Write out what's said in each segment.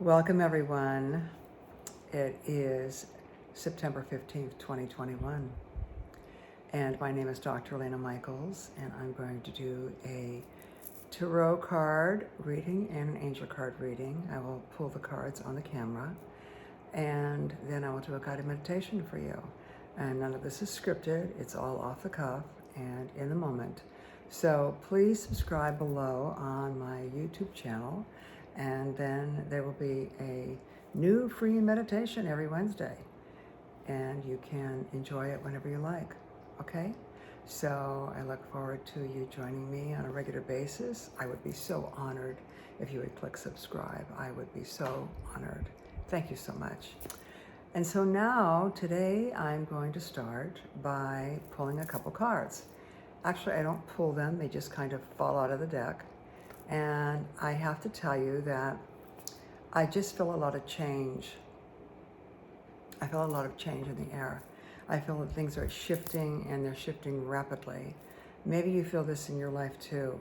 Welcome everyone. It is September 15th, 2021. And my name is Dr. Elena Michaels, and I'm going to do a tarot card reading and an angel card reading. I will pull the cards on the camera, and then I will do a guided meditation for you. And none of this is scripted. It's all off the cuff and in the moment. So please subscribe below on my YouTube channel, and then there will be a new free meditation every Wednesday, and you can enjoy it whenever you like. Okay? So I look forward to you joining me on a regular basis. I would be so honored if you would click subscribe. I would be so honored. Thank you so much. And so now, today, I'm going to start by pulling a couple cards. Actually, I don't pull them. They just kind of fall out of the deck. And I have to tell you that I just feel a lot of change. I feel a lot of change in the air. I feel that things are shifting, and they're shifting rapidly. Maybe you feel this in your life too.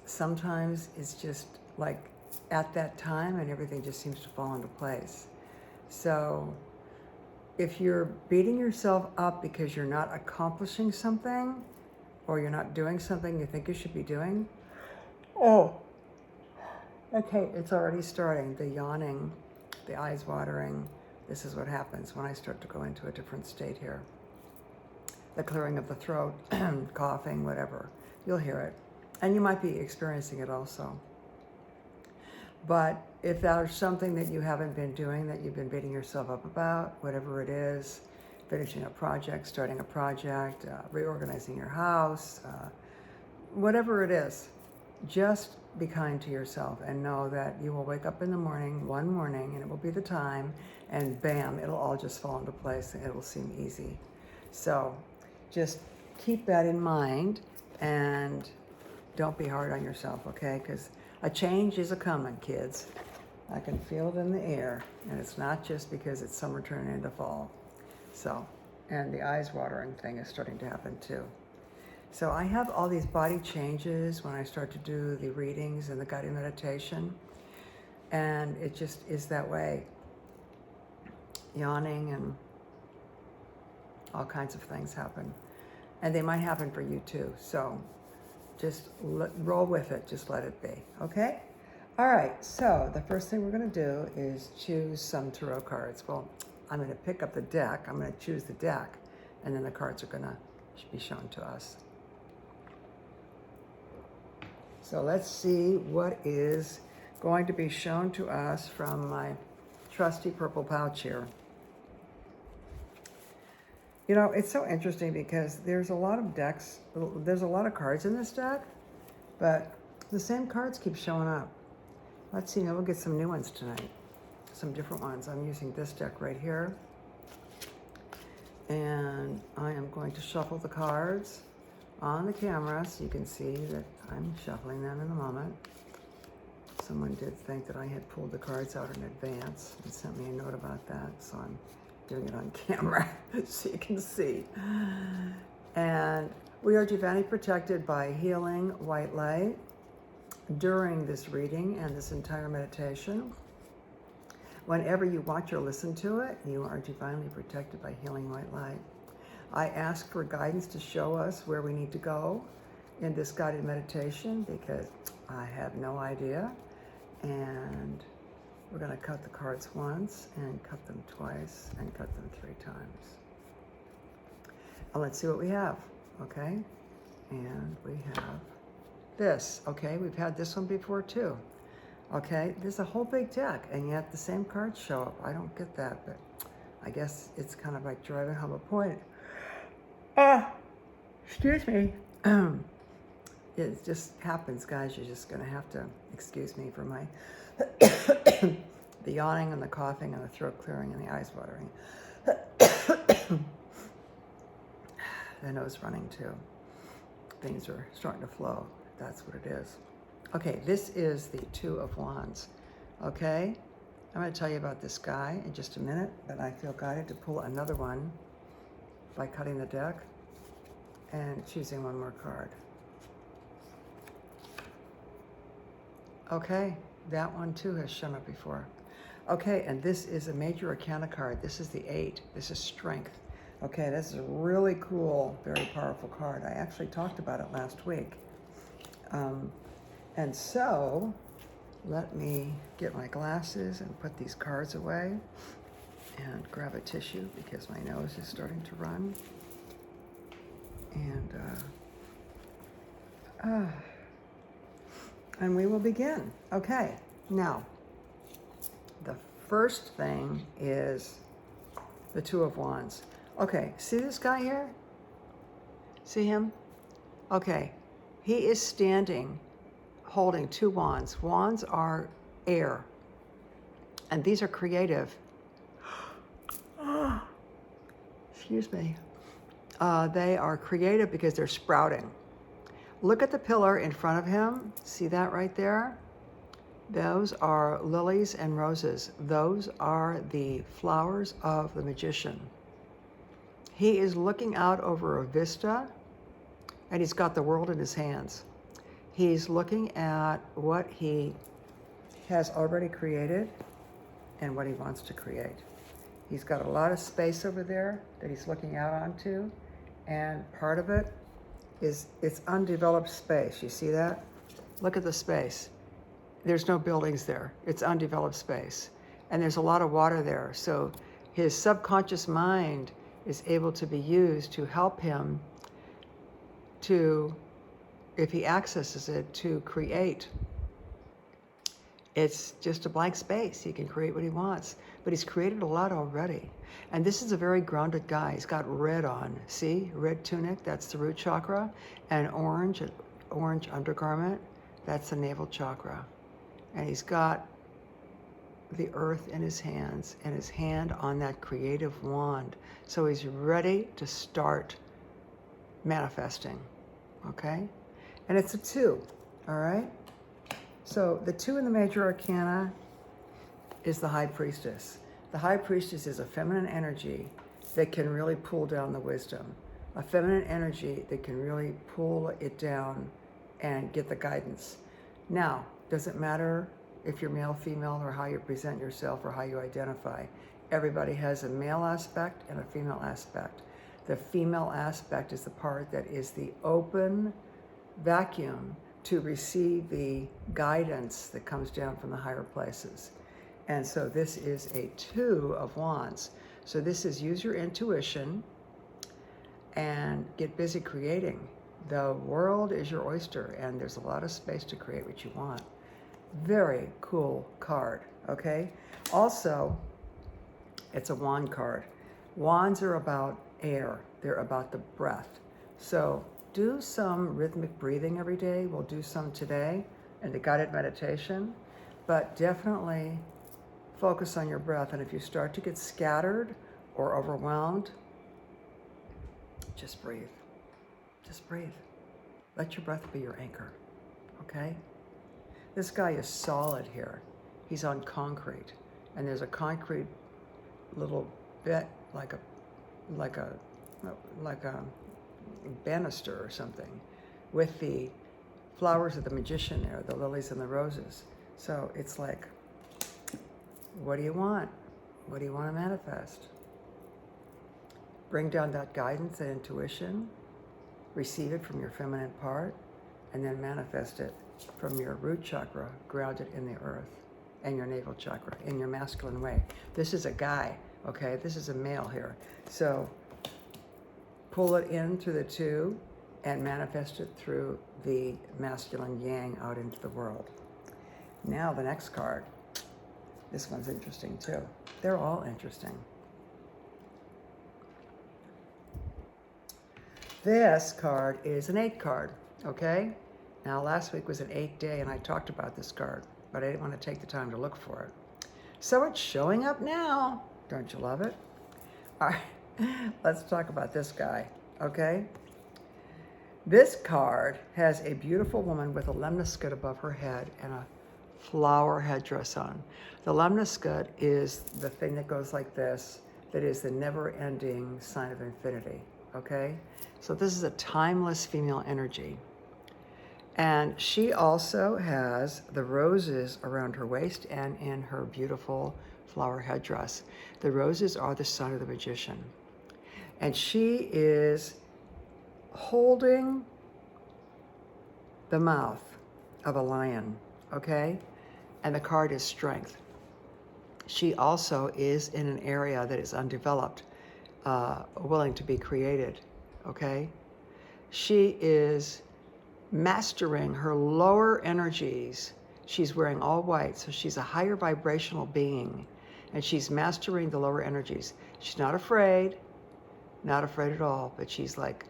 Sometimes it's just like at that time, and everything just seems to fall into place. So if you're beating yourself up because you're not accomplishing something, or you're not doing something you think you should be doing, okay, it's already starting. The yawning, the eyes watering. This is what happens when I start to go into a different state here. The clearing of the throat, coughing, whatever. You'll hear it. And you might be experiencing it also. But if there's something that you haven't been doing, that you've been beating yourself up about, whatever it is, finishing a project, starting a project, reorganizing your house, whatever it is, just be kind to yourself and know that you will wake up in the morning, one morning, and it will be the time, and bam, it'll all just fall into place, and it will seem easy. So just keep that in mind, and don't be hard on yourself, okay? Because a change is a-coming, kids. I can feel it in the air, and it's not just because it's summer turning into fall. So, and the eyes watering thing is starting to happen too. So I have all these body changes when I start to do the readings and the guided meditation, and it just is that way. Yawning and all kinds of things happen, and they might happen for you too. So just roll with it, just let it be, okay? All right, so the first thing we're gonna do is choose some tarot cards. Well, I'm gonna pick up the deck, I'm gonna choose the deck, and then the cards are gonna be shown to us. So let's see what is going to be shown to us from my trusty purple pouch here. You know, it's so interesting because there's a lot of decks, there's a lot of cards in this deck, but the same cards keep showing up. Let's see, now we'll get some new ones tonight, some different ones. I'm using this deck right here, and I am going to shuffle the cards on the camera so you can see that I'm shuffling them in a moment. Someone did think that I had pulled the cards out in advance and sent me a note about that, so I'm doing it on camera so you can see. And we are divinely protected by healing white light during this reading and this entire meditation. Whenever you watch or listen to it, you are divinely protected by healing white light. I ask for guidance to show us where we need to go in this guided meditation because I have no idea. And we're going to cut the cards once, and cut them twice, and cut them 3 times. And let's see what we have, okay? And we have this, okay? We've had this one before too, okay? There's a whole big deck, and yet the same cards show up. I don't get that, but I guess it's kind of like driving home a point. Excuse me. It just happens, guys. You're just going to have to excuse me for my the yawning and the coughing and the throat clearing and the eyes watering. The nose running too. Things are starting to flow. That's what it is. Okay, this is the 2 of Wands. Okay, I'm going to tell you about this guy in just a minute, but I feel guided to pull another one by cutting the deck and choosing one more card. Okay, that one too has shown up before. Okay, and this is a major arcana card. This is the 8. This is strength. Okay, this is a really cool, very powerful card. I actually talked about it last week. And so, let me get my glasses and put these cards away and grab a tissue because my nose is starting to run. And we will begin. Okay, now, the first thing is the Two of Wands. Okay, see this guy here? See him? Okay, he is standing holding 2 wands. Wands are air, and these are creative. Excuse me. They are creative because they're sprouting. Look at the pillar in front of him. See that right there? Those are lilies and roses. Those are the flowers of the magician. He is looking out over a vista, and he's got the world in his hands. He's looking at what he has already created and what he wants to create. He's got a lot of space over there that he's looking out onto, and part of it is it's undeveloped space. You see that? Look at the space. There's no buildings there. It's undeveloped space. And there's a lot of water there. So his subconscious mind is able to be used to help him to, if he accesses it, to create. It's just a blank space. He can create what he wants. But he's created a lot already. And this is a very grounded guy. He's got red on. See? Red tunic, that's the root chakra. And orange undergarment, that's the navel chakra. And he's got the earth in his hands and his hand on that creative wand. So he's ready to start manifesting. Okay? And it's a 2. All right? So the 2 in the major arcana is the High Priestess. The High Priestess is a feminine energy that can really pull down the wisdom. A feminine energy that can really pull it down and get the guidance. Now, doesn't matter if you're male, female, or how you present yourself or how you identify. Everybody has a male aspect and a female aspect. The female aspect is the part that is the open vacuum to receive the guidance that comes down from the higher places. And so this is a 2 of Wands. So this is use your intuition and get busy creating. The world is your oyster, and there's a lot of space to create what you want. Very cool card, okay? Also, it's a wand card. Wands are about air. They're about the breath. So do some rhythmic breathing every day. We'll do some today in the guided meditation, but definitely focus on your breath. And if you start to get scattered or overwhelmed, just breathe. Just breathe. Let your breath be your anchor, okay? This guy is solid here. He's on concrete, and there's a concrete little bit like a banister or something with the flowers of the magician there, the lilies and the roses. So it's like, what do you want? What do you want to manifest? Bring down that guidance and intuition, receive it from your feminine part, and then manifest it from your root chakra, grounded in the earth, and your navel chakra, in your masculine way. This is a guy, okay? This is a male here. So pull it in through the 2 and manifest it through the masculine yang out into the world. Now the next card. This one's interesting too. They're all interesting. This card is an 8 card, okay? Now last week was an 8 day and I talked about this card, but I didn't want to take the time to look for it. So it's showing up now. Don't you love it? All right, let's talk about this guy, okay? This card has a beautiful woman with a lemniscate above her head and a flower headdress on. The lemniscate is the thing that goes like this, that is the never-ending sign of infinity, okay? So this is a timeless female energy. And she also has the roses around her waist and in her beautiful flower headdress. The roses are the sign of the magician. And she is holding the mouth of a lion, okay? And the card is strength. She also is in an area that is undeveloped, willing to be created, okay? She is mastering her lower energies. She's wearing all white, so she's a higher vibrational being, and she's mastering the lower energies. She's not afraid at all, but she's like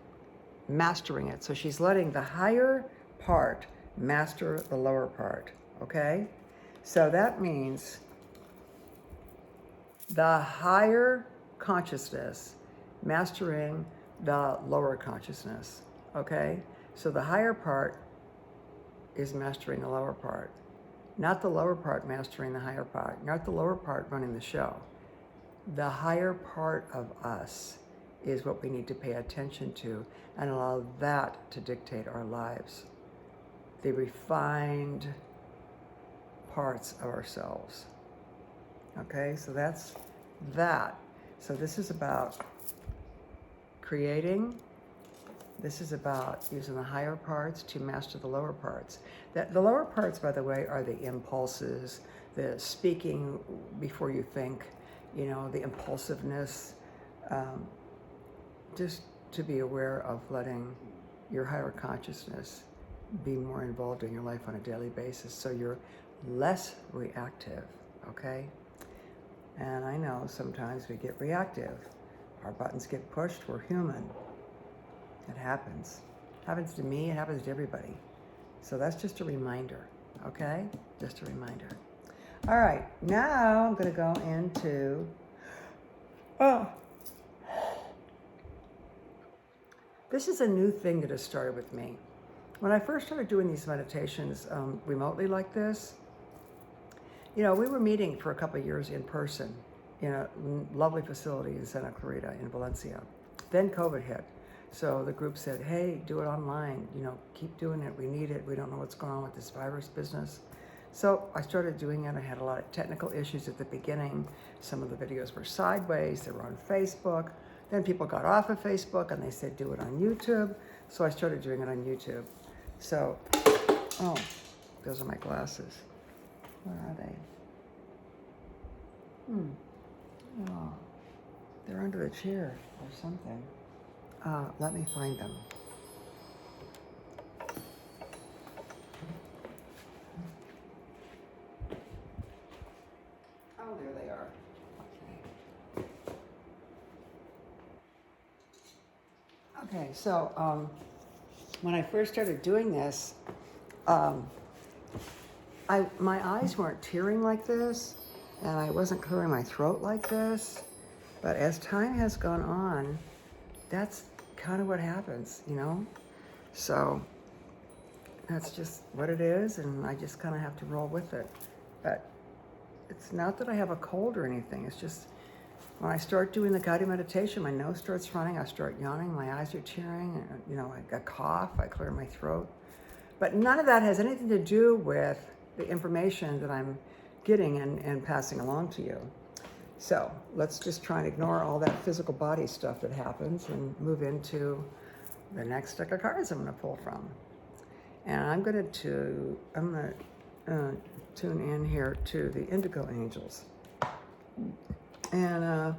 mastering it. So she's letting the higher part master the lower part, okay? So that means the higher consciousness mastering the lower consciousness, okay? So the higher part is mastering the lower part, not the lower part mastering the higher part, not the lower part running the show. The higher part of us is what we need to pay attention to and allow that to dictate our lives. The refined parts of ourselves. Okay, so that's that. So this is about creating. This is about using the higher parts to master the lower parts. The lower parts, by the way, are the impulses, the speaking before you think, you know, the impulsiveness. Just to be aware of letting your higher consciousness be more involved in your life on a daily basis so you're less reactive, okay? And I know sometimes we get reactive. Our buttons get pushed, we're human. It happens. It happens to me, it happens to everybody. So that's just a reminder, okay? Just a reminder. All right, now I'm gonna go into, this is a new thing that has started with me. When I first started doing these meditations remotely like this, you know, we were meeting for a couple of years in person in a lovely facility in Santa Clarita in Valencia. Then COVID hit. So the group said, hey, do it online, you know, keep doing it, we need it, we don't know what's going on with this virus business. So I started doing it. I had a lot of technical issues at the beginning. Some of the videos were sideways, they were on Facebook. Then people got off of Facebook and they said, do it on YouTube. So I started doing it on YouTube. So, oh, those are my glasses. Where are they? Oh, they're under the chair or something. Let me find them. Oh, there they are. Okay, so when I first started doing this, my eyes weren't tearing like this, and I wasn't clearing my throat like this. But as time has gone on, that's kind of what happens, you know? So that's just what it is, and I just kind of have to roll with it. But it's not that I have a cold or anything. It's just when I start doing the guided meditation, my nose starts running, I start yawning, my eyes are tearing, you know, I cough, I clear my throat. But none of that has anything to do with the information that I'm getting and passing along to you. So let's just try and ignore all that physical body stuff that happens and move into the next deck of cards I'm going to pull from. And I'm going to tune in here to the Indigo Angels. And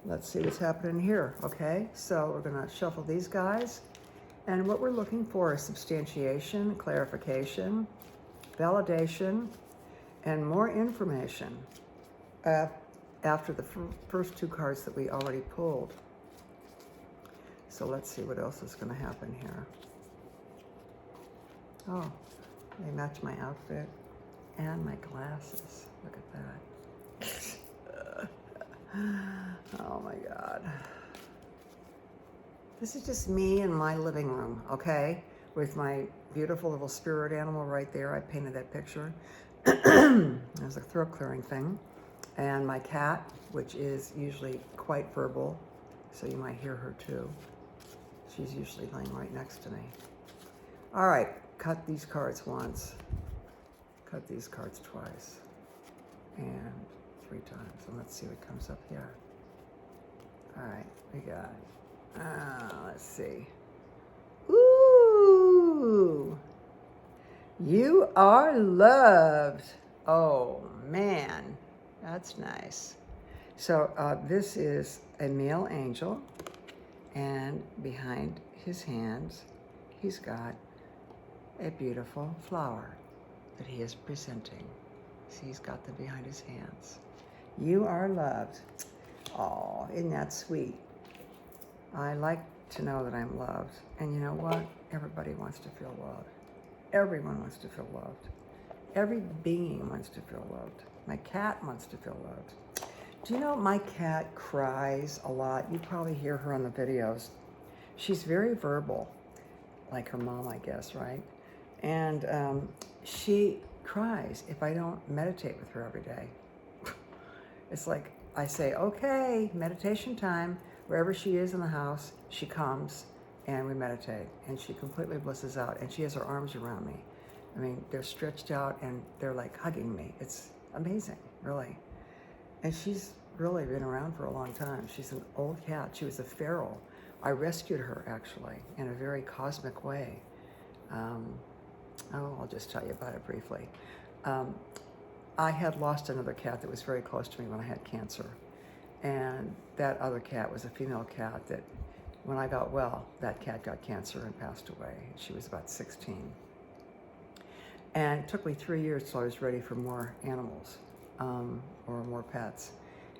let's see what's happening here, okay? So we're going to shuffle these guys. And what we're looking for is substantiation, clarification, validation, and more information after the first two cards that we already pulled. So let's see what else is going to happen here. Oh, they match my outfit and my glasses. Look at that. Oh my God. This is just me in my living room, okay? With my beautiful little spirit animal right there. I painted that picture. There's a throat clearing thing. And my cat, which is usually quite verbal, so you might hear her too. She's usually laying right next to me. All right, cut these cards once, cut these cards twice, and 3 times. And let's see what comes up here. All right, we got, let's see. Ooh, you are loved. Oh, man, that's nice. So this is a male angel, and behind his hands, he's got a beautiful flower that he is presenting. See, he's got them behind his hands. You are loved. Oh, isn't that sweet? I like to know that I'm loved. And you know what? Everybody wants to feel loved. Everyone wants to feel loved. Every being wants to feel loved. My cat wants to feel loved. Do you know my cat cries a lot? You probably hear her on the videos. She's very verbal, like her mom, I guess, right? And she cries if I don't meditate with her every day. It's like I say, okay, meditation time. Wherever she is in the house, she comes and we meditate. And she completely blisses out. And she has her arms around me. I mean, they're stretched out and they're like hugging me. It's amazing, really. And she's really been around for a long time. She's an old cat. She was a feral. I rescued her, actually, in a very cosmic way. I'll just tell you about it briefly. I had lost another cat that was very close to me when I had cancer. And that other cat was a female cat that, when I got well, that cat got cancer and passed away. She was about 16. And it took me 3 years till I was ready for more animals, or more pets.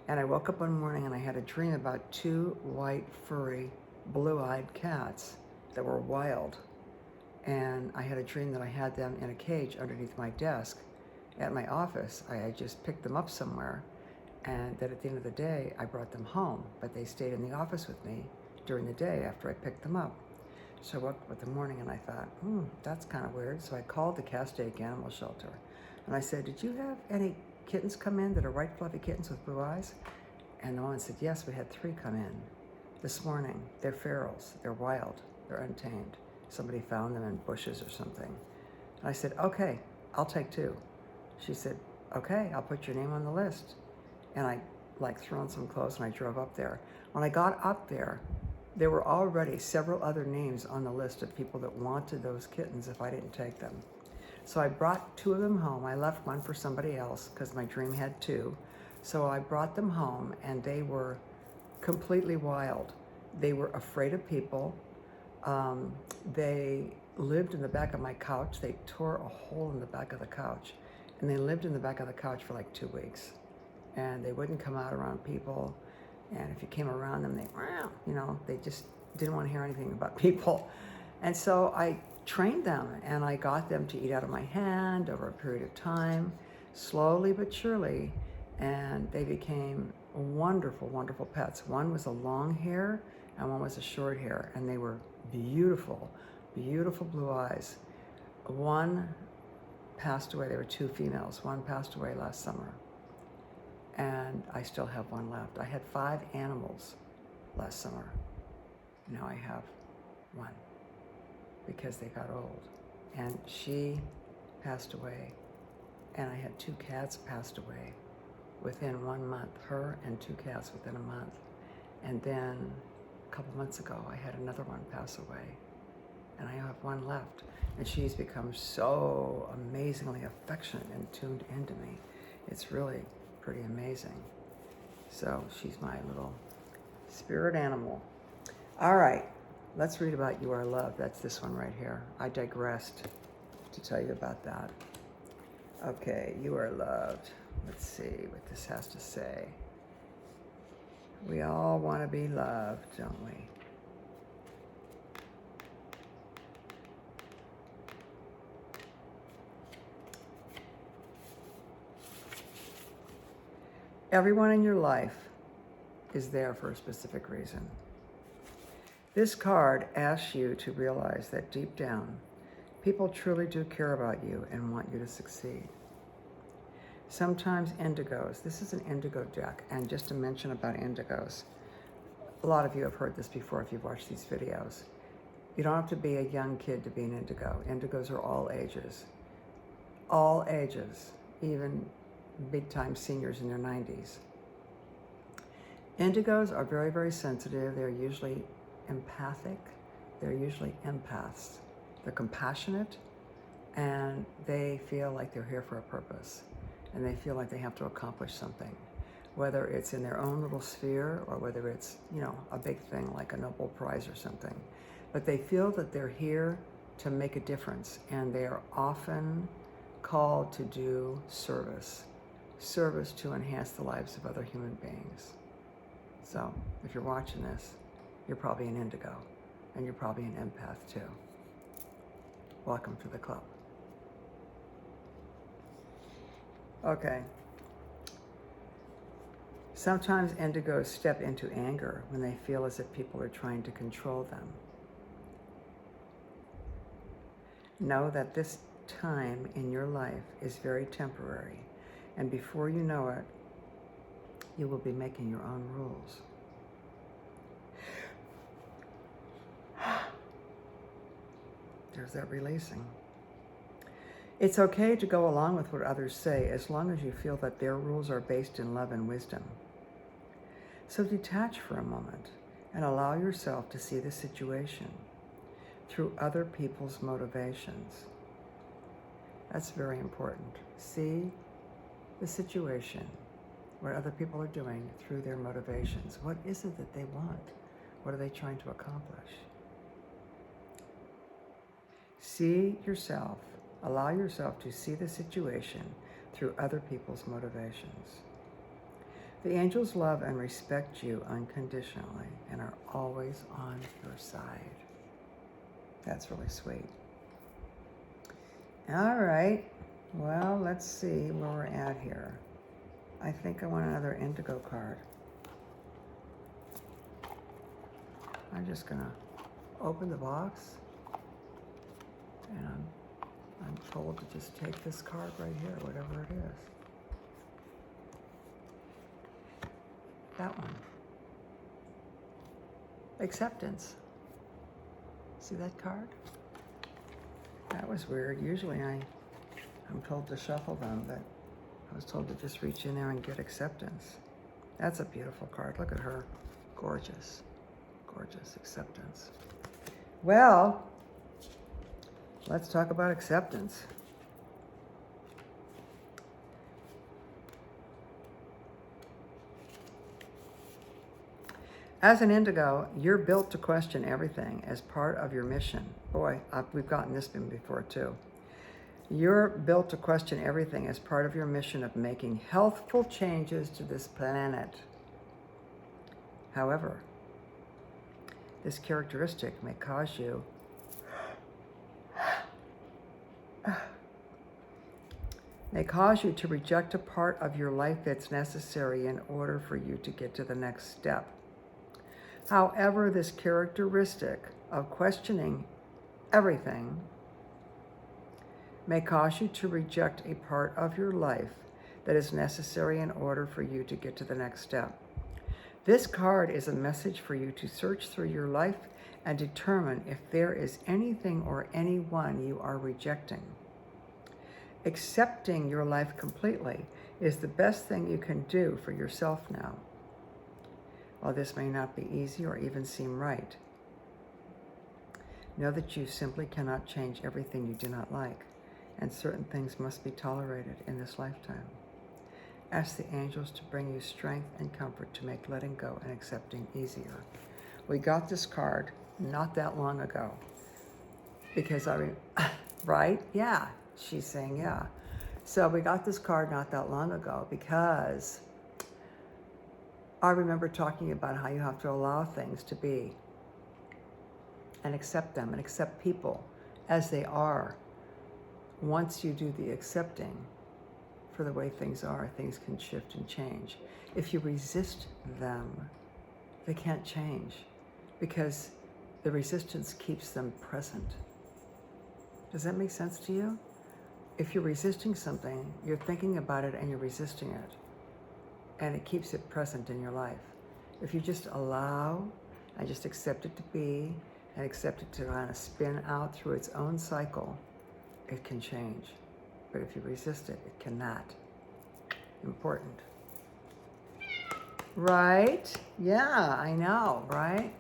And I woke up one morning and I had a dream about 2 white, furry, blue-eyed cats that were wild. And I had a dream that I had them in a cage underneath my desk at my office. I had just picked them up somewhere, and that at the end of the day, I brought them home, but they stayed in the office with me during the day after I picked them up. So I woke up in the morning and I thought, that's kind of weird. So I called the Castaic Animal Shelter and I said, did you have any kittens come in that are white fluffy kittens with blue eyes? And the woman said, yes, we had 3 come in this morning. They're ferals, they're wild, they're untamed. Somebody found them in bushes or something. And I said, okay, I'll take 2. She said, okay, I'll put your name on the list. And I threw on some clothes and I drove up there. When I got up there were already several other names on the list of people that wanted those kittens if I didn't take them. So I brought 2 of them home. I left one for somebody else because my dream had 2. So I brought them home and they were completely wild. They were afraid of people. They lived in the back of my couch. They tore a hole in the back of the couch. And they lived in the back of the couch for like 2 weeks. And they wouldn't come out around people. And if you came around them, they just didn't want to hear anything about people. And so I trained them and I got them to eat out of my hand over a period of time, slowly but surely. And they became wonderful, wonderful pets. One was a long hair and one was a short hair. And they were beautiful, beautiful blue eyes. One passed away. There were 2 females. One passed away last summer. And I still have 1 left. I had 5 animals last summer. Now I have 1 because they got old. And she passed away. And I had 2 cats passed away within 1 month. Her and 2 cats within a month. And then a couple months ago, I had another one pass away. And I have 1 left. And she's become so amazingly affectionate and tuned into me. It's really pretty amazing. So she's my little spirit animal. All right, let's read about You Are Loved. That's this one right here. I digressed to tell you about that. Okay, You Are Loved. Let's see what this has to say. We all want to be loved, don't we? Everyone in your life is there for a specific reason. This card asks you to realize that deep down, people truly do care about you and want you to succeed. Sometimes indigos, this is an indigo deck, and just to mention about indigos, a lot of you have heard this before if you've watched these videos. You don't have to be a young kid to be an indigo. Indigos are all ages, even big-time seniors in their 90s. Indigos are very, very sensitive. They're usually empathic. They're usually empaths. They're compassionate, and they feel like they're here for a purpose, and they feel like they have to accomplish something, whether it's in their own little sphere or whether it's, a big thing like a Nobel Prize or something. But they feel that they're here to make a difference, and they are often called to do service to enhance the lives of other human beings. So if you're watching this, you're probably an indigo, and you're probably an empath too. Welcome to the club. Okay. Sometimes indigos step into anger when they feel as if people are trying to control them. Know that this time in your life is very temporary, and before you know it, you will be making your own rules. There's that releasing. It's okay to go along with what others say as long as you feel that their rules are based in love and wisdom. So detach for a moment and allow yourself to see the situation through other people's motivations. That's very important. See the situation, what other people are doing through their motivations. What is it that they want? What are they trying to accomplish? See yourself, allow yourself to see the situation through other people's motivations. The angels love and respect you unconditionally and are always on your side. That's really sweet. All right, well, let's see where we're at here. I think I want another indigo card. I'm just gonna open the box, and I'm told to just take this card right here, whatever it is. That one. Acceptance. See that card? That was weird. Usually I'm told to shuffle them, but I was told to just reach in there and get acceptance. That's a beautiful card. Look at her. Gorgeous. Gorgeous acceptance. Well, let's talk about acceptance. As an indigo, you're built to question everything as part of your mission. Boy, we've gotten this one before too. You're built to question everything as part of your mission of making healthful changes to this planet. However, this characteristic may cause you to reject a part of your life that's necessary in order for you to get to the next step. However, this characteristic of questioning everything may cause you to reject a part of your life that is necessary in order for you to get to the next step. This card is a message for you to search through your life and determine if there is anything or anyone you are rejecting. Accepting your life completely is the best thing you can do for yourself now. While this may not be easy or even seem right, know that you simply cannot change everything you do not like, and certain things must be tolerated in this lifetime. Ask the angels to bring you strength and comfort to make letting go and accepting easier. We got this card not that long ago because right? Yeah, she's saying yeah. So we got this card not that long ago because I remember talking about how you have to allow things to be and accept them and accept people as they are. Once you do the accepting for the way things are, things can shift and change. If you resist them, they can't change because the resistance keeps them present. Does that make sense to you? If you're resisting something, you're thinking about it and you're resisting it, and it keeps it present in your life. If you just allow and just accept it to be and accept it to kind of spin out through its own cycle, it can change. But if you resist it, it cannot. Important. Right? Yeah, I know, right?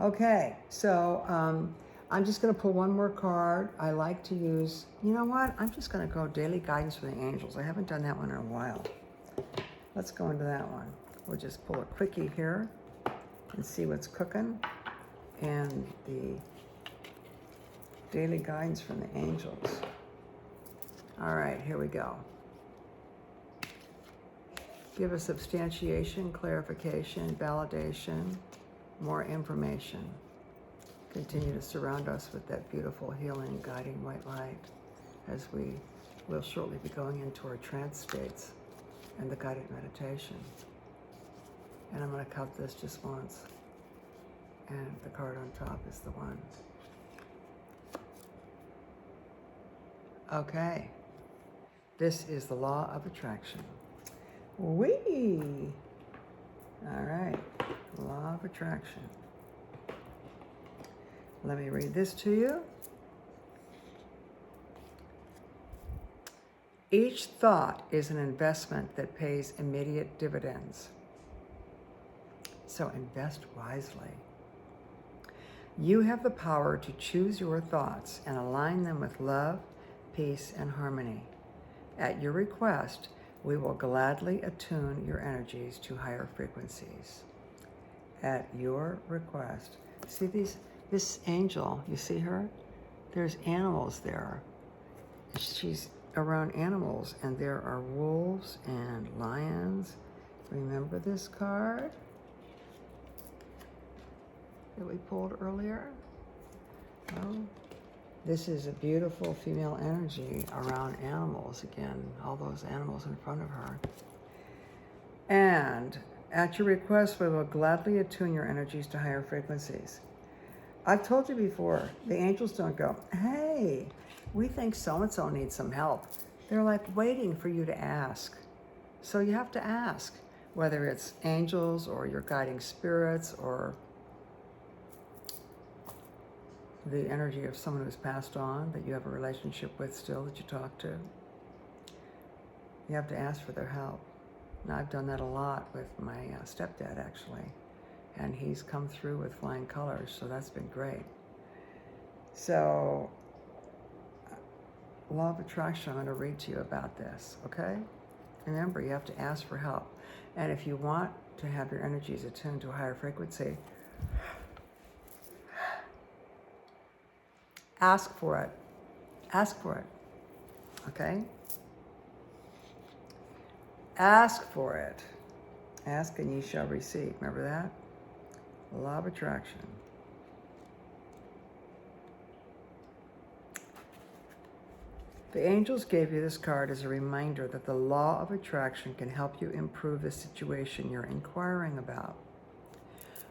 Okay, so I'm just going to pull one more card. I like to use, you know what? I'm just going to go daily guidance from the angels. I haven't done that one in a while. Let's go into that one. We'll just pull a quickie here and see what's cooking. And the daily guidance from the angels. All right, here we go. Give us substantiation, clarification, validation, more information. Continue to surround us with that beautiful, healing, guiding white light as we will shortly be going into our trance states and the guided meditation. And I'm going to count this just once. And the card on top is the one. Okay. This is the law of attraction. Whee! All right. Law of attraction. Let me read this to you. Each thought is an investment that pays immediate dividends. So invest wisely. You have the power to choose your thoughts and align them with love, peace, and harmony. At your request, we will gladly attune your energies to higher frequencies. At your request. See this angel, you see her? There's animals there. She's around animals, and there are wolves and lions. Remember this card that we pulled earlier? Oh, this is a beautiful female energy around animals again, all those animals in front of her. And at your request, we will gladly attune your energies to higher frequencies. I've told you before, the angels don't go, hey, we think so-and-so needs some help. They're like waiting for you to ask. So you have to ask, whether it's angels or your guiding spirits or the energy of someone who's passed on that you have a relationship with still that you talk to. You have to ask for their help. And I've done that a lot with my stepdad, actually. And he's come through with flying colors, so that's been great. So, law of attraction, I'm going to read to you about this, okay? Remember, you have to ask for help. And if you want to have your energies attuned to a higher frequency, ask for it. Ask for it, okay? Ask for it. Ask and ye shall receive. Remember that? The law of attraction. The angels gave you this card as a reminder that the law of attraction can help you improve the situation you're inquiring about.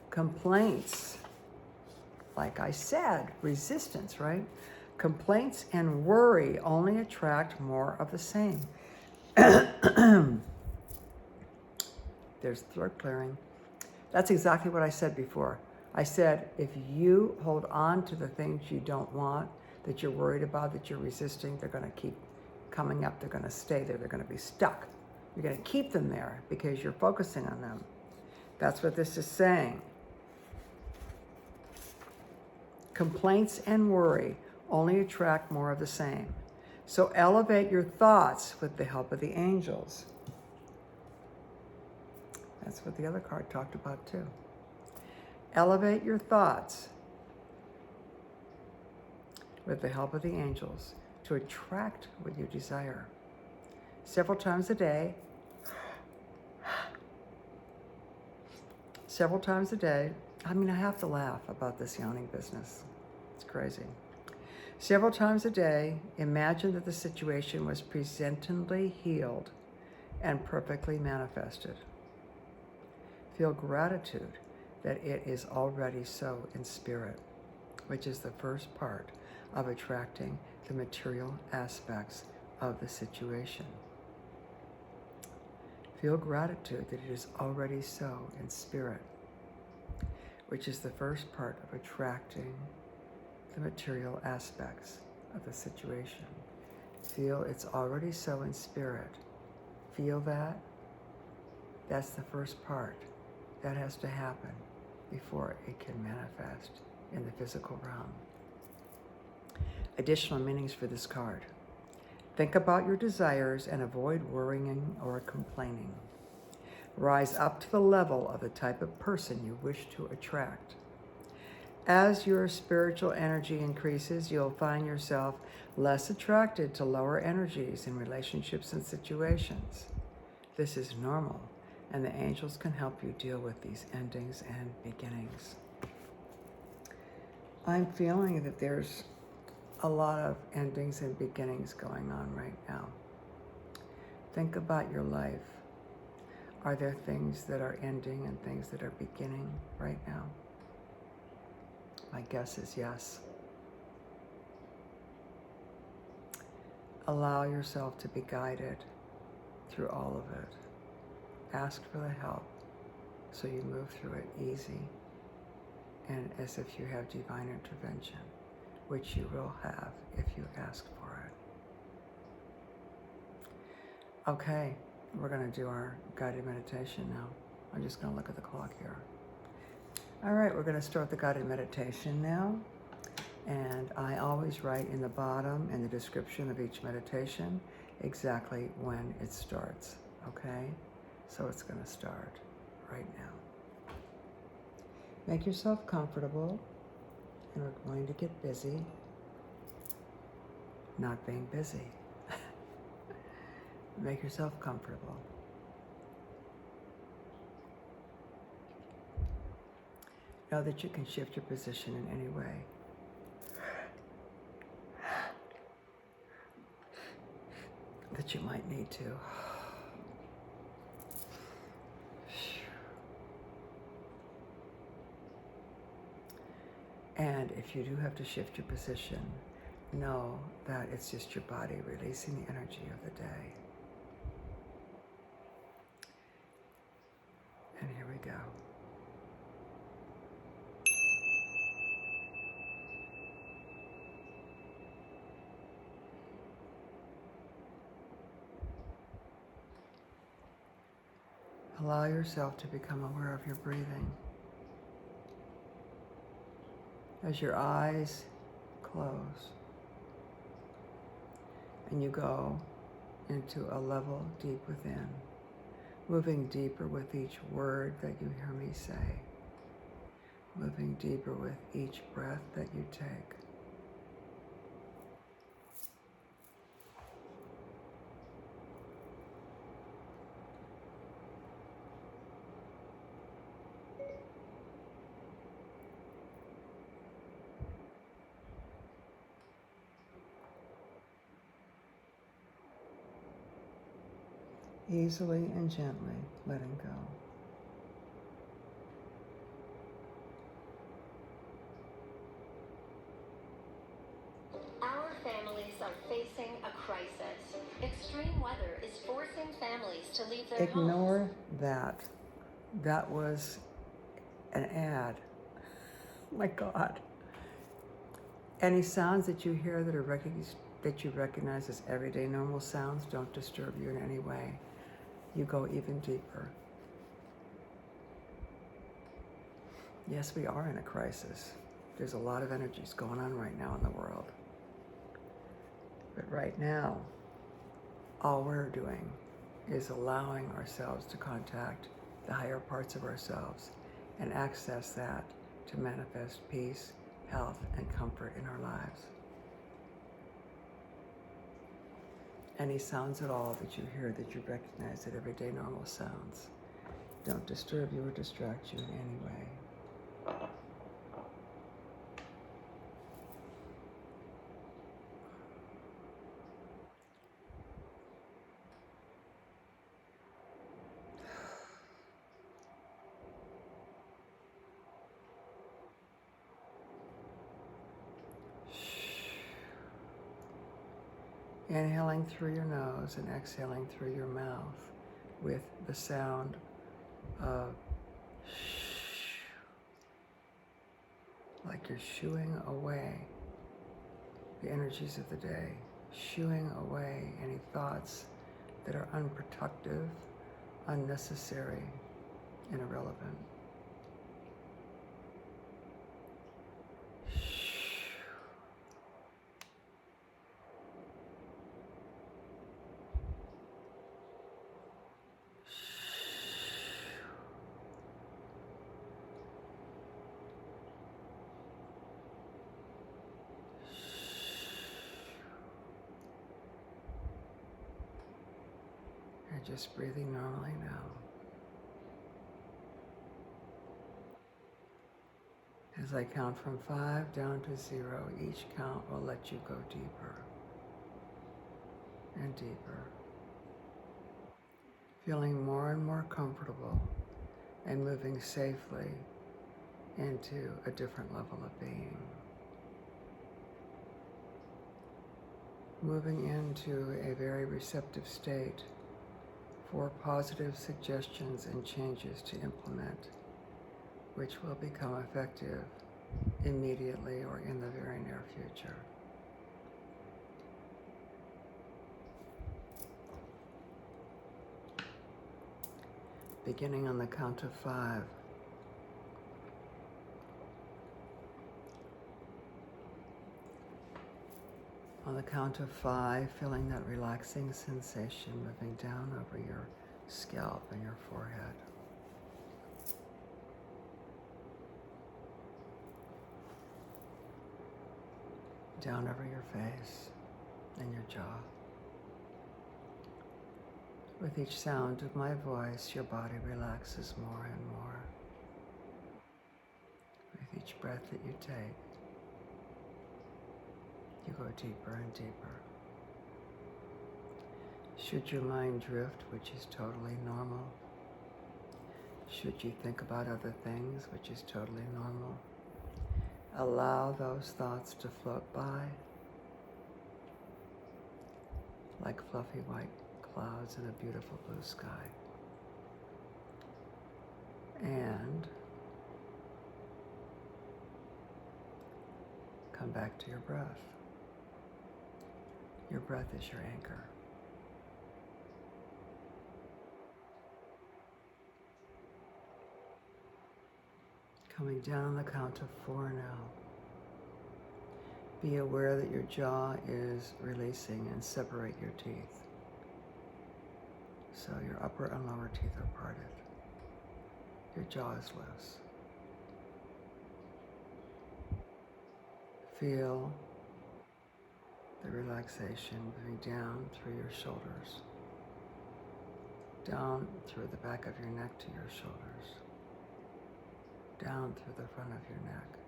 Complaints, like I said, resistance, right? Complaints and worry only attract more of the same. There's throat clearing. That's exactly what I said before. I said, if you hold on to the things you don't want, that you're worried about, that you're resisting, they're going to keep coming up. They're going to stay there. They're going to be stuck. You're going to keep them there because you're focusing on them. That's what this is saying. Complaints and worry only attract more of the same. So elevate your thoughts with the help of the angels. That's what the other card talked about too. Elevate your thoughts with the help of the angels to attract what you desire. Several times a day. Several times a day. I mean, I have to laugh about this yawning business. It's crazy. Several times a day, imagine that the situation was presently healed and perfectly manifested. Feel gratitude that it is already so in spirit, which is the first part of attracting the material aspects of the situation. Feel gratitude that it is already so in spirit. which is the first part of attracting the material aspects of the situation. Feel it's already so in spirit. Feel that? That's the first part. That has to happen before it can manifest in the physical realm. Additional meanings for this card. Think about your desires and avoid worrying or complaining. Rise up to the level of the type of person you wish to attract. As your spiritual energy increases, you'll find yourself less attracted to lower energies in relationships and situations. This is normal, and the angels can help you deal with these endings and beginnings. I'm feeling that there's a lot of endings and beginnings going on right now. Think about your life. Are there things that are ending and things that are beginning right now? My guess is yes. Allow yourself to be guided through all of it. Ask for the help so you move through it easy and as if you have divine intervention, which you will have if you ask for it. Okay, we're going to do our guided meditation now. I'm just going to look at the clock here. All right, we're going to start the guided meditation now. And I always write in the bottom in the description of each meditation exactly when it starts, okay? So it's going to start right now. Make yourself comfortable, and we're going to get busy not being busy. Make yourself comfortable. Know that you can shift your position in any way. That you might need to. And if you do have to shift your position, know that it's just your body releasing the energy of the day. And here we go. Allow yourself to become aware of your breathing. As your eyes close and you go into a level deep within, moving deeper with each word that you hear me say, moving deeper with each breath that you take. Easily and gently letting go. Our families are facing a crisis. Extreme weather is forcing families to leave their homes. Ignore that. That was an ad. Oh my God. Any sounds that you hear that you recognize as everyday normal sounds don't disturb you in any way. You go even deeper. Yes, we are in a crisis. There's a lot of energies going on right now in the world. But right now, all we're doing is allowing ourselves to contact the higher parts of ourselves and access that to manifest peace, health, and comfort in our lives. Any sounds at all that you hear that you recognize as everyday normal sounds don't disturb you or distract you in any way. Inhaling through your nose and exhaling through your mouth with the sound of shh. like you're shooing away the energies of the day, shooing away any thoughts that are unproductive, unnecessary, and irrelevant. You're just breathing normally now. As I count from 5 down to 0, each count will let you go deeper and deeper, feeling more and more comfortable and moving safely into a different level of being. Moving into a very receptive state for positive suggestions and changes to implement, which will become effective immediately or in the very near future. Beginning on the count of 5. On the count of 5, feeling that relaxing sensation moving down over your scalp and your forehead. Down over your face and your jaw. With each sound of my voice, your body relaxes more and more. With each breath that you take, you go deeper and deeper. Should your mind drift, which is totally normal, should you think about other things, which is totally normal, allow those thoughts to float by like fluffy white clouds in a beautiful blue sky. And come back to your breath. Your breath is your anchor. Coming down on the count of 4 now. Be aware that your jaw is releasing and separate your teeth. So your upper and lower teeth are parted. Your jaw is loose. Feel the relaxation moving down through your shoulders, down through the back of your neck to your shoulders, down through the front of your neck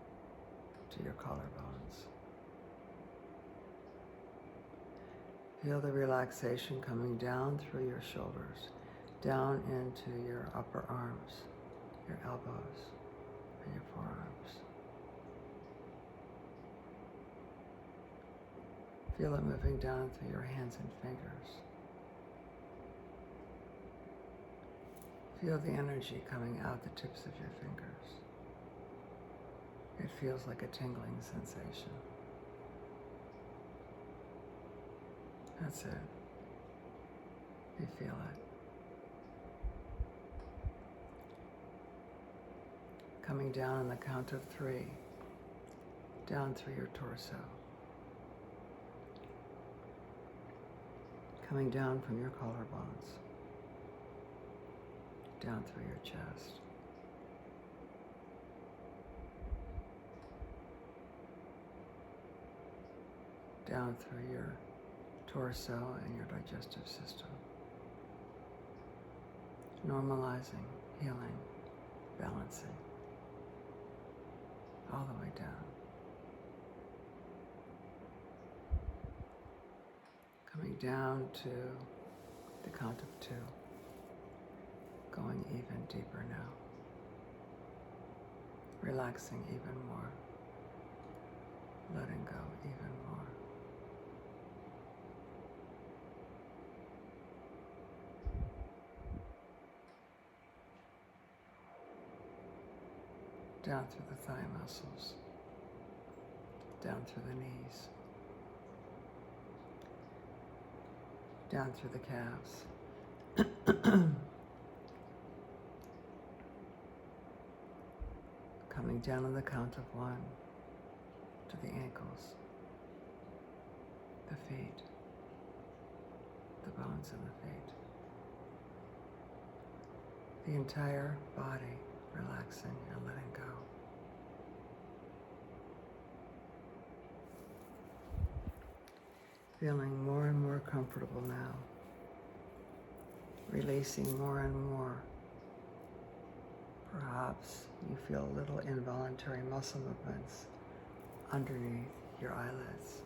to your collarbones. Feel the relaxation coming down through your shoulders, down into your upper arms, your elbows, and your forearms. Feel it moving down through your hands and fingers. Feel the energy coming out the tips of your fingers. It feels like a tingling sensation. That's it. You feel it. Coming down on the count of 3, down through your torso. Coming down from your collarbones, down through your chest. Down through your torso and your digestive system. Normalizing, healing, balancing, all the way down. Coming down to the count of 2, going even deeper now, relaxing even more, letting go even more. Down through the thigh muscles, down through the knees, down through the calves. Coming down on the count of 1 to the ankles, the feet, the bones in the feet, the entire body relaxing and letting go. Feeling more and more comfortable now, releasing more and more. Perhaps you feel little involuntary muscle movements underneath your eyelids.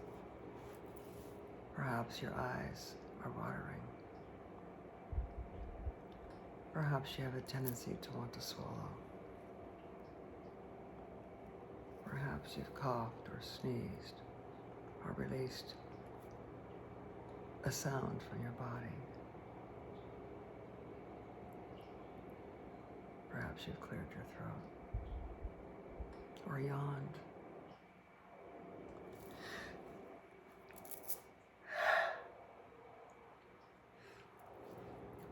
Perhaps your eyes are watering. Perhaps you have a tendency to want to swallow. Perhaps you've coughed or sneezed or released a sound from your body. Perhaps you've cleared your throat or yawned.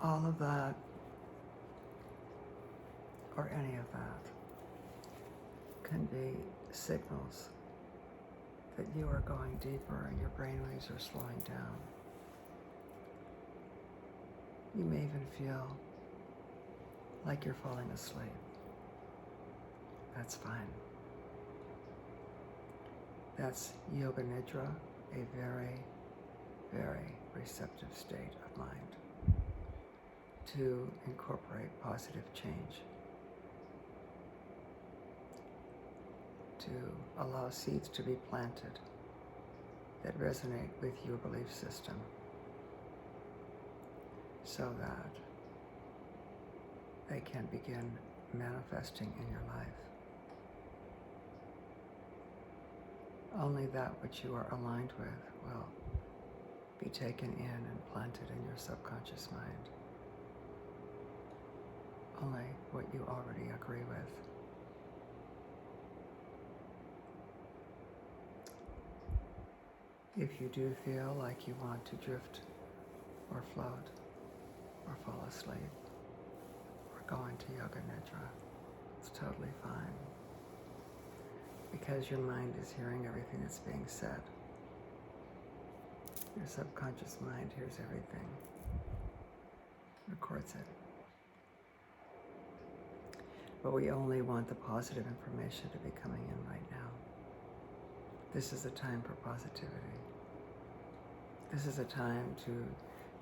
All of that, or any of that, can be signals that you are going deeper and your brainwaves are slowing down. You may even feel like you're falling asleep. That's fine. That's yoga nidra, a very, very receptive state of mind to incorporate positive change, to allow seeds to be planted that resonate with your belief system, so that they can begin manifesting in your life. Only that which you are aligned with will be taken in and planted in your subconscious mind. Only what you already agree with. If you do feel like you want to drift or float or fall asleep or go into yoga nidra, it's totally fine, because your mind is hearing everything that's being said. Your subconscious mind hears everything, records it. But we only want the positive information to be coming in right now. This is a time for positivity. This is a time to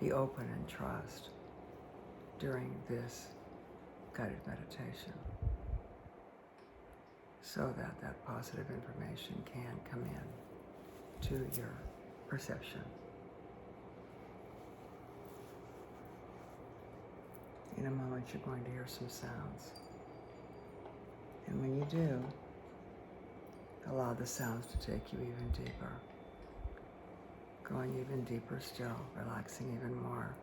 be open and trust during this guided meditation, so that that positive information can come in to your perception. In a moment, you're going to hear some sounds. And when you do, allow the sounds to take you even deeper. Going even deeper still, relaxing even more.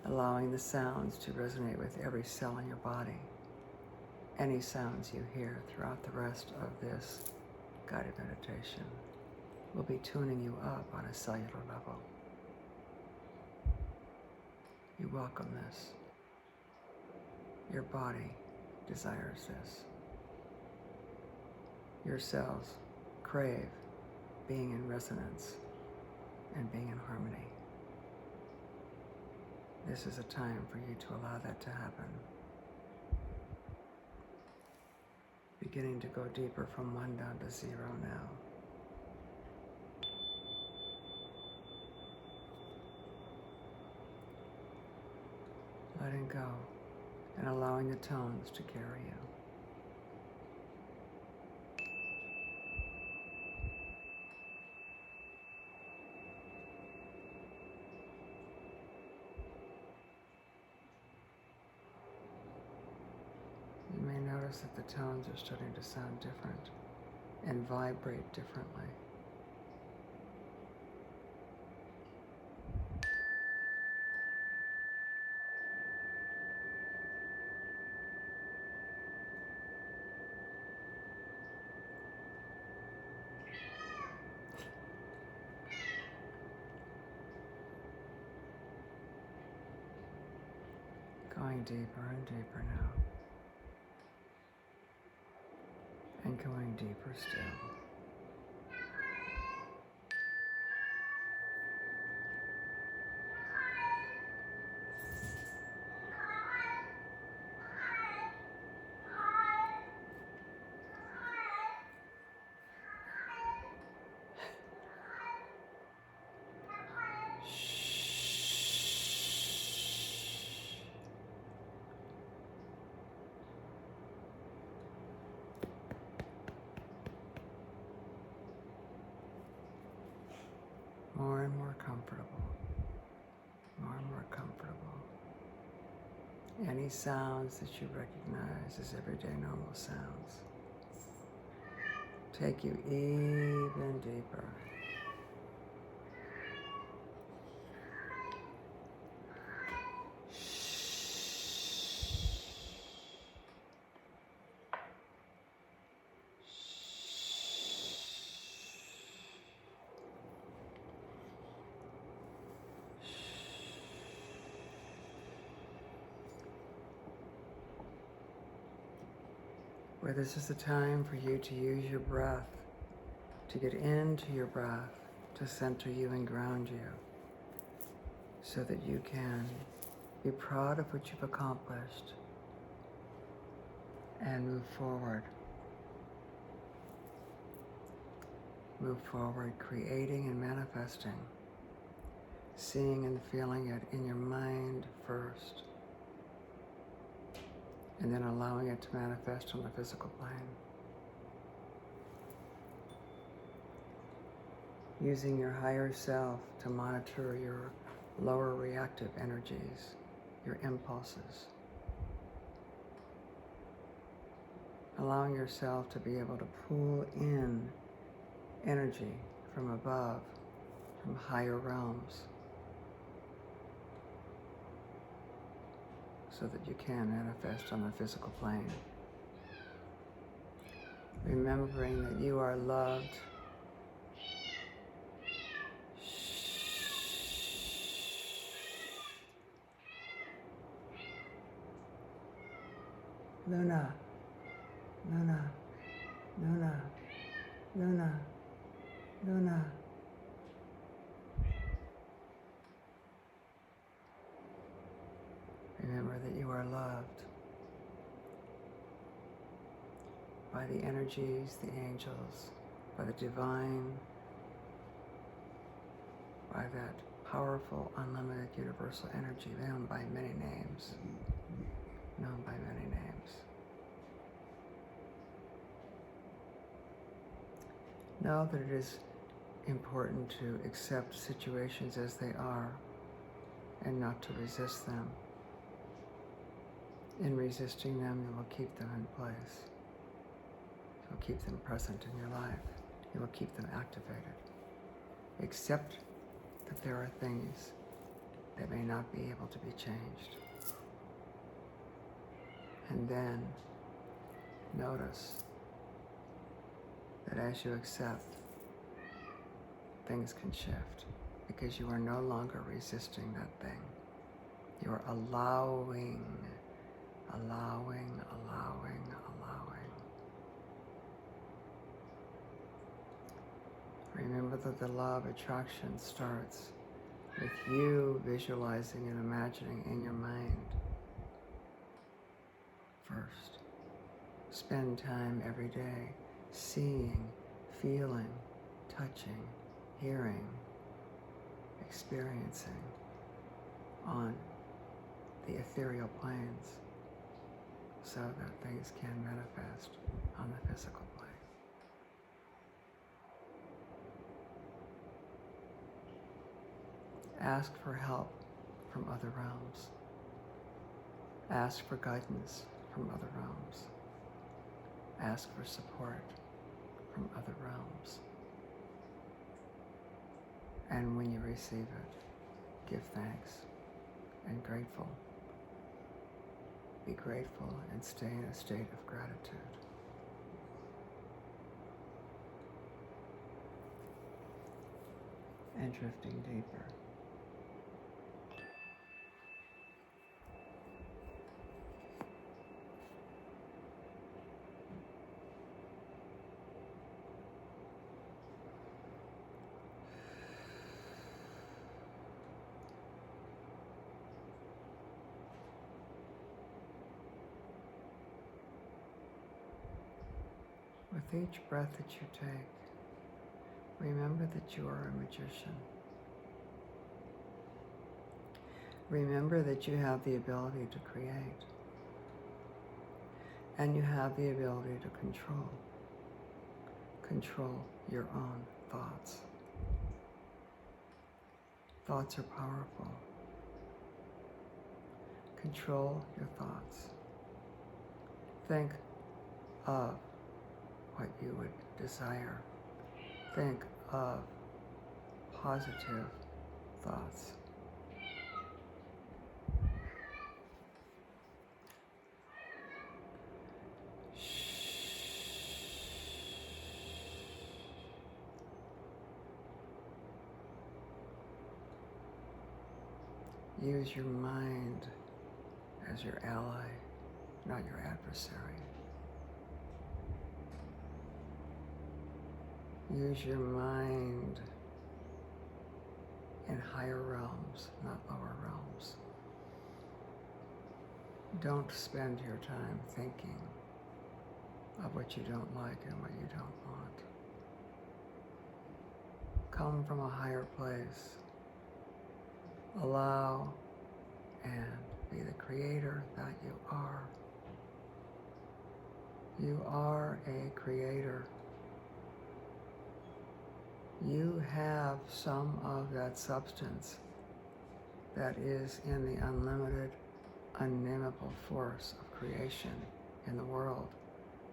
Allowing the sounds to resonate with every cell in your body. Any sounds you hear throughout the rest of this guided meditation will be tuning you up on a cellular level. You welcome this. Your body desires this. Your cells crave being in resonance and being in harmony. This is a time for you to allow that to happen. Beginning to go deeper from 1 down to 0 now. Letting go and allowing the tones to carry you. You may notice that the tones are starting to sound different and vibrate differently. Going deeper and deeper now. And going deeper still. More and more comfortable. More and more comfortable. Any sounds that you recognize as everyday normal sounds take you even deeper. Where this is the time for you to use your breath, to get into your breath, to center you and ground you, so that you can be proud of what you've accomplished and move forward. Move forward, creating and manifesting, seeing and feeling it in your mind first, and then allowing it to manifest on the physical plane. Using your higher self to monitor your lower reactive energies, your impulses. Allowing yourself to be able to pull in energy from above, from higher realms, so that you can manifest on the physical plane. Remembering that you are loved. Luna, Luna, Luna, Luna, Luna. Remember that you are loved by the energies, the angels, by the divine, by that powerful, unlimited, universal energy known by many names. Known by many names. Know that it is important to accept situations as they are and not to resist them. In resisting them, you will keep them in place. You will keep them present in your life. You will keep them activated. Accept that there are things that may not be able to be changed. And then notice that as you accept, things can shift because you are no longer resisting that thing. You are allowing. Remember that the law of attraction starts with you visualizing and imagining in your mind first. Spend time every day seeing, feeling, touching, hearing, experiencing on the ethereal planes so that things can manifest on the physical plane. Ask for help from other realms. Ask for guidance from other realms. Ask for support from other realms. And when you receive it, give thanks and grateful. Be grateful and stay in a state of gratitude. And drifting deeper. with each breath that you take, remember that you are a magician. Remember that you have the ability to create, and you have the ability to control your own thoughts. Thoughts are powerful. Control your thoughts. Think of what you would desire. Think of positive thoughts. Use your mind as your ally, not your adversary. Use your mind in higher realms, not lower realms. Don't spend your time thinking of what you don't like and what you don't want. Come from a higher place. Allow and be the creator that you are. You are a creator. You have some of that substance that is in the unlimited, unnameable force of creation in the world.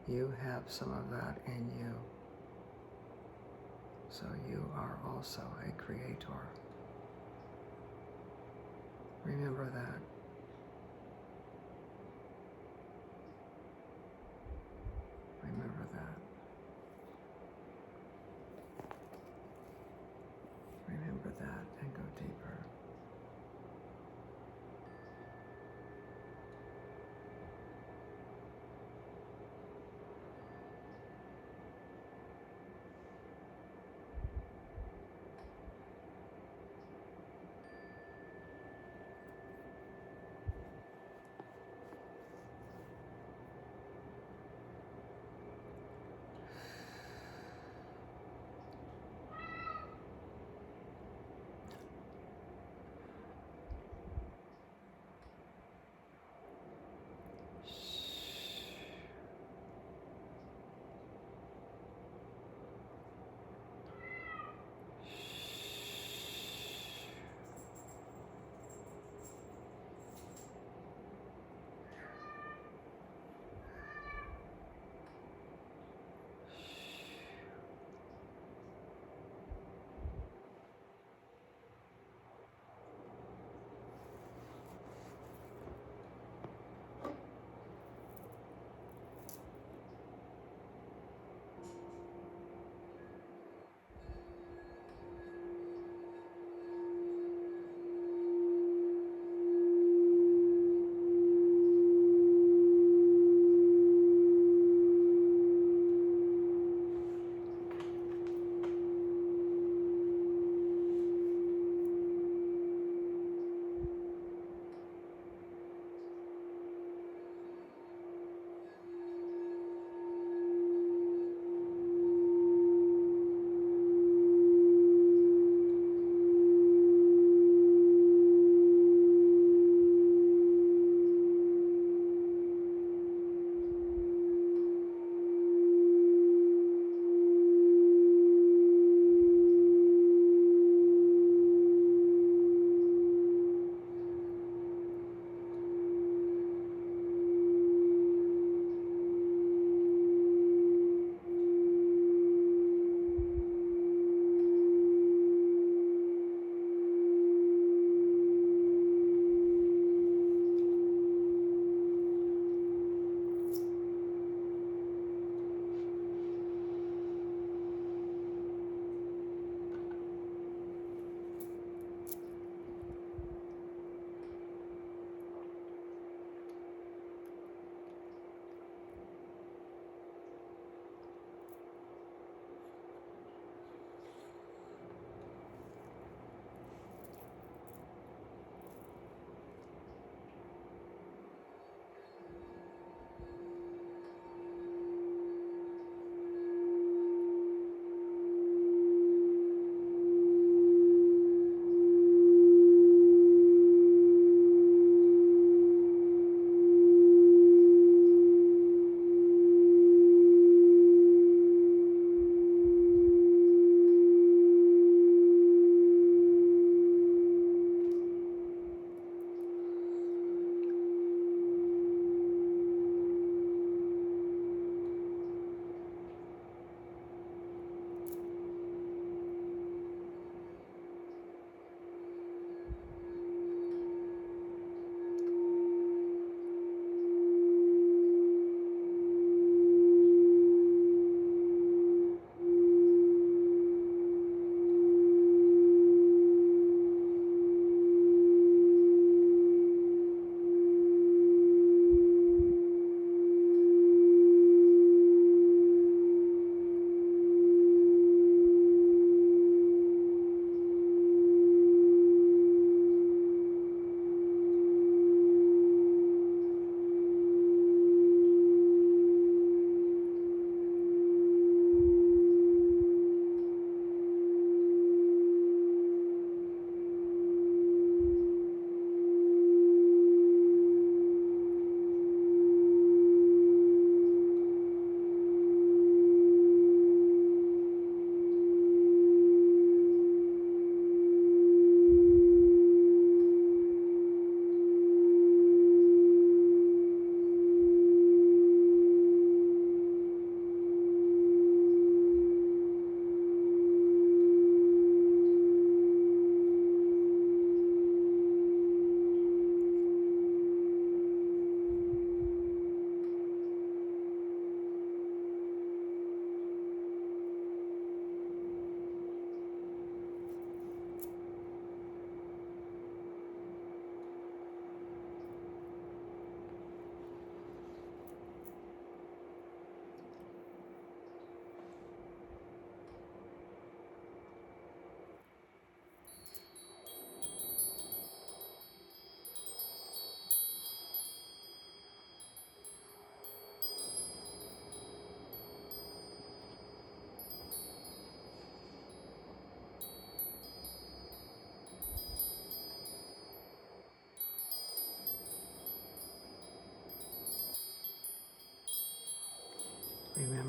You have some of that in you. So you are also a creator. Remember that. Remember that. Remember that and go deeper.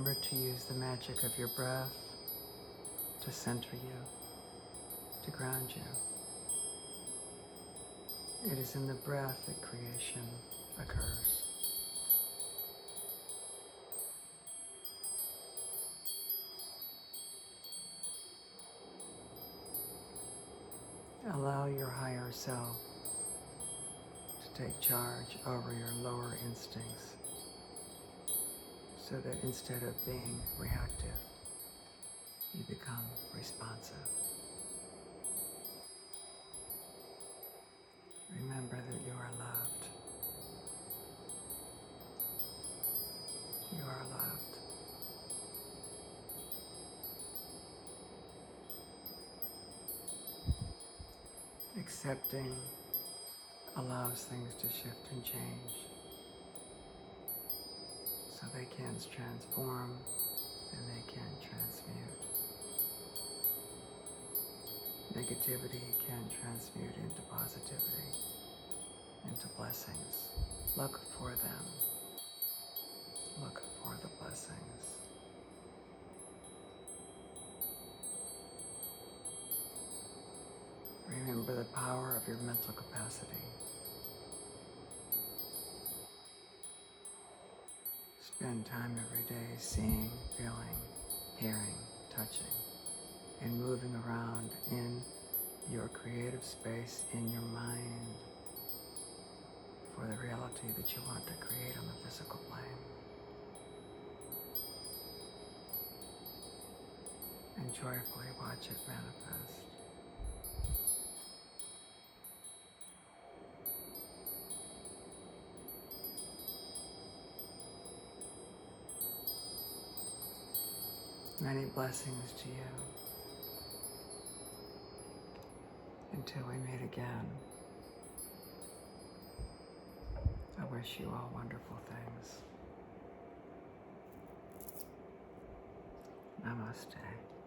Remember to use the magic of your breath to center you, to ground you. It is in the breath that creation occurs. Allow your higher self to take charge over your lower instincts so that instead of being reactive, you become responsive. Remember that you are loved. You are loved. Accepting allows things to shift and change so they can transform and they can transmute. Negativity can transmute into positivity, into blessings. Look for them. Look for the blessings. Remember the power of your mental capacity. Spend time every day seeing, feeling, hearing, touching, and moving around in your creative space in your mind for the reality that you want to create on the physical plane. And joyfully watch it manifest. Many blessings to you. Until we meet again, I wish you all wonderful things. Namaste.